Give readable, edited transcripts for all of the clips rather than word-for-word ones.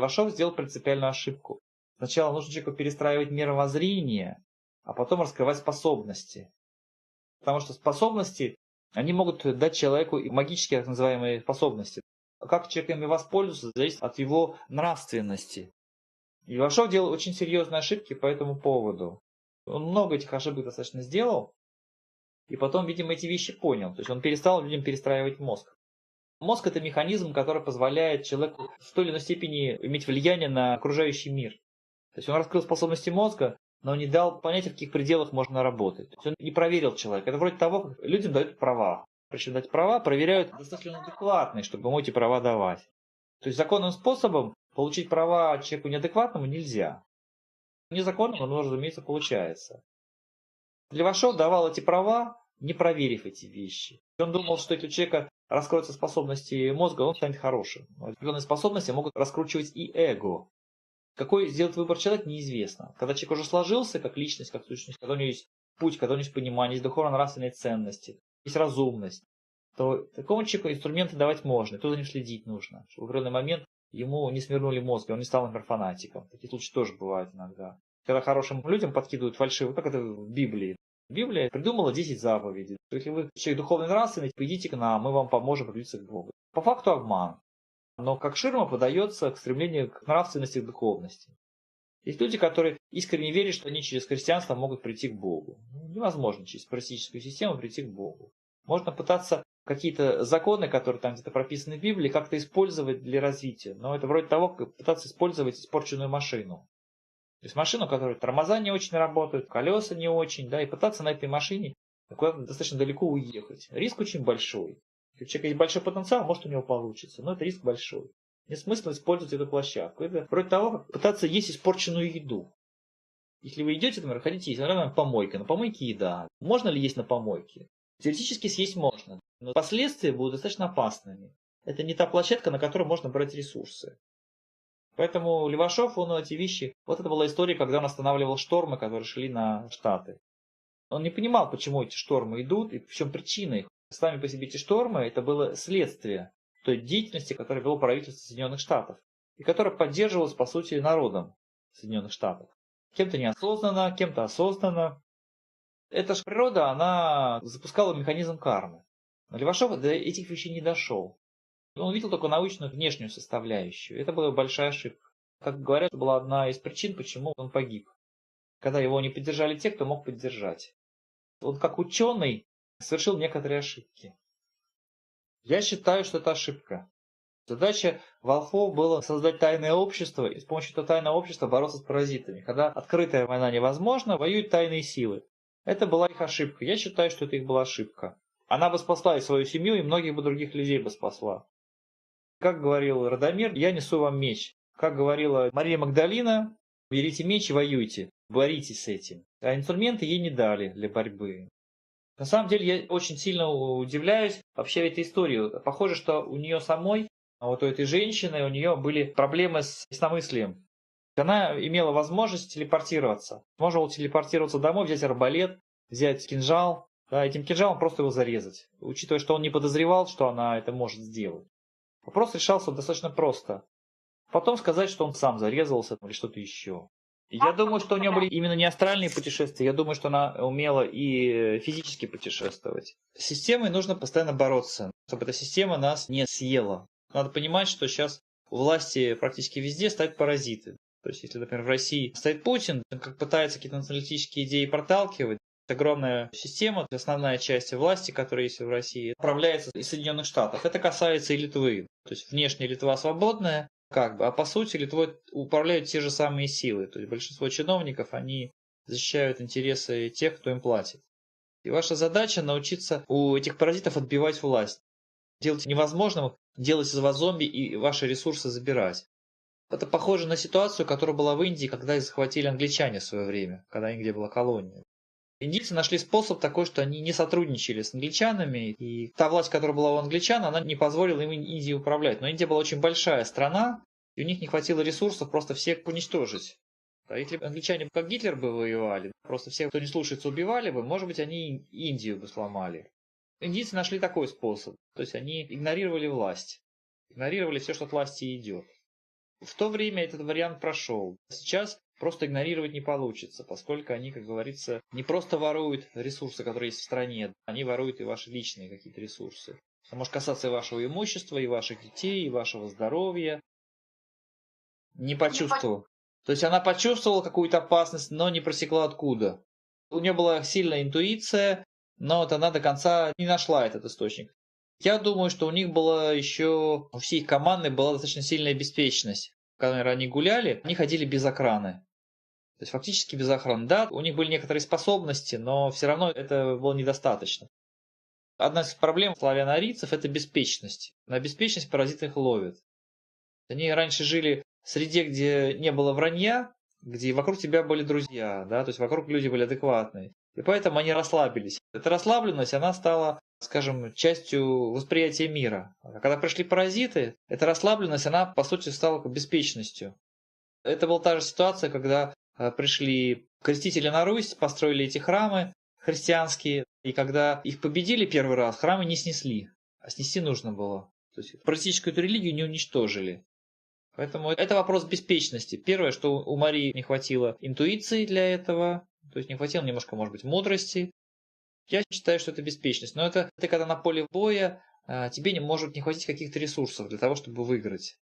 Левашов сделал принципиальную ошибку. Сначала нужно человеку перестраивать мировоззрение, а потом раскрывать способности. Потому что способности, они могут дать человеку и магические так называемые способности. Как человек ими воспользуется, зависит от его нравственности. И Левашов делал очень серьезные ошибки по этому поводу. Он много этих ошибок достаточно сделал, и потом, видимо, эти вещи понял. То есть он перестал людям перестраивать мозг. Мозг – это механизм, который позволяет человеку в той или иной степени иметь влияние на окружающий мир. То есть он раскрыл способности мозга, но не дал понятия, в каких пределах можно работать. То есть он не проверил человека. Это вроде того, как людям дают права. Причем дать права проверяют, достаточно он адекватный, чтобы ему эти права давать. То есть законным способом получить права человеку неадекватному нельзя. Незаконным он, разумеется, получается. Левашов давал эти права, не проверив эти вещи. Он думал, что если у человека раскроются способности мозга, он станет хорошим. Определенные способности могут раскручивать и эго. Какой сделать выбор человек, неизвестно. Когда человек уже сложился как личность, как сущность, когда у него есть путь, когда у него есть понимание, есть духовно-нравственные ценности, есть разумность, то такому человеку инструменты давать можно, и то за ним следить нужно. Чтобы в определенный момент ему не свернули мозг, и он не стал, например, фанатиком. Такие случаи тоже бывают иногда. Когда хорошим людям подкидывают фальшивые, как это в Библии. Библия придумала 10 заповедей. Если вы человек духовный нравственный, идите к нам, мы вам поможем приблизиться к Богу. По факту обман. Но как ширма подается к стремлению к нравственности и к духовности. Есть люди, которые искренне верят, что они через христианство могут прийти к Богу. Невозможно через паразитическую систему прийти к Богу. Можно пытаться какие-то законы, которые там где-то прописаны в Библии, как-то использовать для развития. Но это вроде того, как пытаться использовать испорченную машину. То есть машину, у которой тормоза не очень работают, колеса не очень, да, и пытаться на этой машине куда-то достаточно далеко уехать. Риск очень большой. Если у человека есть большой потенциал, может у него получится, но это риск большой. Нет смысла использовать эту площадку. Это вроде того, как пытаться есть испорченную еду. Если вы идете, например, хотите есть, например, помойка, на помойке еда. Можно ли есть на помойке? Теоретически съесть можно, но последствия будут достаточно опасными. Это не та площадка, на которой можно брать ресурсы. Поэтому Левашов, он эти вещи... Вот это была история, когда он останавливал штормы, которые шли на Штаты. Он не понимал, почему эти штормы идут и в чем причина их. Сами по себе эти штормы, это было следствие той деятельности, которую вело правительство Соединенных Штатов. И которая поддерживалась, по сути, народом Соединенных Штатов. Кем-то неосознанно, кем-то осознанно. Эта же природа, она запускала механизм кармы. Но Левашов до этих вещей не дошел. Он увидел только научную внешнюю составляющую. Это была большая ошибка. Как говорят, это была одна из причин, почему он погиб. Когда его не поддержали те, кто мог поддержать. Он как ученый совершил некоторые ошибки. Я считаю, что это ошибка. Задача волхвов была создать тайное общество и с помощью этого тайного общества бороться с паразитами. Когда открытая война невозможна, воюют тайные силы. Это была их ошибка. Я считаю, что это их была ошибка. Она бы спасла и свою семью, и многих бы других людей бы спасла. Как говорил Радомир, я несу вам меч. Как говорила Мария Магдалина, берите меч и воюйте. Боритесь с этим. А инструменты ей не дали для борьбы. На самом деле я очень сильно удивляюсь вообще этой истории. Похоже, что у нее самой, вот у этой женщины, у нее были проблемы с ясномыслием. Она имела возможность телепортироваться. Можно было телепортироваться домой, взять арбалет, взять кинжал, да, этим кинжалом просто его зарезать. Учитывая, что он не подозревал, что она это может сделать. Вопрос решался достаточно просто. Потом сказать, что он сам зарезался или что-то еще. Я думаю, что у нее были именно не астральные путешествия, я думаю, что она умела и физически путешествовать. С системой нужно постоянно бороться, чтобы эта система нас не съела. Надо понимать, что сейчас у власти практически везде стоят паразиты. То есть, если, например, в России стоит Путин, он как пытается какие-то националистические идеи проталкивать, огромная система, основная часть власти, которая есть в России, управляется из Соединенных Штатов. Это касается и Литвы. То есть, внешне Литва свободная, а по сути Литвой управляют те же самые силы. То есть большинство чиновников, они защищают интересы тех, кто им платит. И ваша задача научиться у этих паразитов отбивать власть. Делать невозможным, делать из вас зомби и ваши ресурсы забирать. Это похоже на ситуацию, которая была в Индии, когда их захватили англичане в свое время, когда Индия была колонией. Индийцы нашли способ такой, что они не сотрудничали с англичанами, и та власть, которая была у англичан, она не позволила им Индией управлять. Но Индия была очень большая страна, и у них не хватило ресурсов просто всех уничтожить. А если бы англичане как Гитлер бы воевали, просто всех, кто не слушается, убивали бы, может быть, они Индию бы сломали. Индийцы нашли такой способ, то есть они игнорировали власть, игнорировали все, что от власти идет. В то время этот вариант прошел. Сейчас просто игнорировать не получится, поскольку они, как говорится, не просто воруют ресурсы, которые есть в стране, они воруют и ваши личные какие-то ресурсы. Это может касаться и вашего имущества, и ваших детей, и вашего здоровья. Не почувствовал. То есть она почувствовала какую-то опасность, но не просекла откуда. У нее была сильная интуиция, но вот она до конца не нашла этот источник. Я думаю, что у них была еще, у всей их команды была достаточно сильная беспечность. Когда они гуляли, они ходили без охраны. То есть фактически без охраны. Да, у них были некоторые способности, но все равно это было недостаточно. Одна из проблем славяно-арийцев – это беспечность. На беспечность паразиты их ловят. Они раньше жили в среде, где не было вранья, где вокруг тебя были друзья, да, то есть вокруг люди были адекватные. И поэтому они расслабились. Эта расслабленность, она стала, скажем, частью восприятия мира. А когда пришли паразиты, эта расслабленность, она по сути стала беспечностью. Это была та же ситуация, когда пришли крестители на Русь, построили эти храмы христианские, и когда их победили первый раз, храмы не снесли, а снести нужно было. То есть паразитическую эту религию не уничтожили. Поэтому это вопрос беспечности. Первое, что у Марии не хватило интуиции для этого, то есть не хватило немножко, может быть, мудрости. Я считаю, что это беспечность. Но это ты когда на поле боя, тебе не может не хватить каких-то ресурсов для того, чтобы выиграть.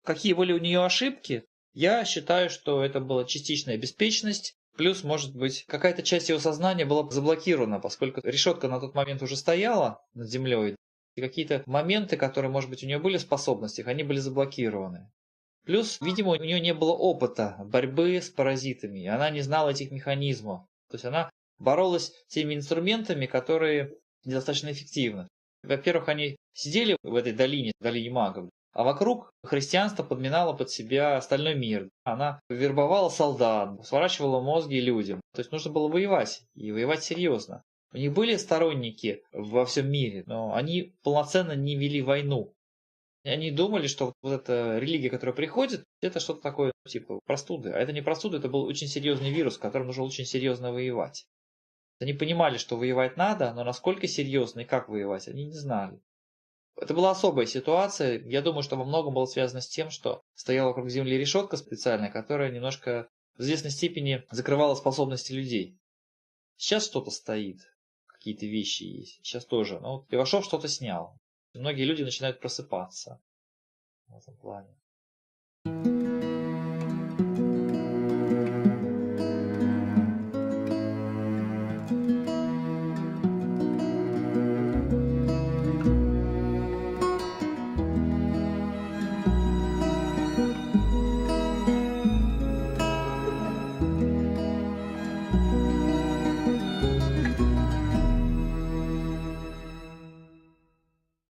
Какие были у нее ошибки? Я считаю, что это была частичная беспечность, плюс, может быть, какая-то часть его сознания была заблокирована, поскольку решетка на тот момент уже стояла над землей, и какие-то моменты, которые, может быть, у нее были в способностях, они были заблокированы. Плюс, видимо, у нее не было опыта борьбы с паразитами, и она не знала этих механизмов. То есть она боролась теми инструментами, которые недостаточно эффективны. Во-первых, они сидели в этой долине магов, а вокруг христианство подминало под себя остальной мир. Она вербовала солдат, сворачивала мозги людям. То есть нужно было воевать, и воевать серьезно. У них были сторонники во всем мире, но они полноценно не вели войну. Они думали, что вот эта религия, которая приходит, это что-то такое типа простуды. А это не простуда, это был очень серьезный вирус, с которым нужно очень серьезно воевать. Они понимали, что воевать надо, но насколько серьезно и как воевать, они не знали. Это была особая ситуация. Я думаю, что во многом было связано с тем, что стояла вокруг Земли решетка специальная, которая немножко в известной степени закрывала способности людей. Сейчас что-то стоит, какие-то вещи есть. Сейчас тоже. Но вот Левашов что-то снял. Многие люди начинают просыпаться в этом плане.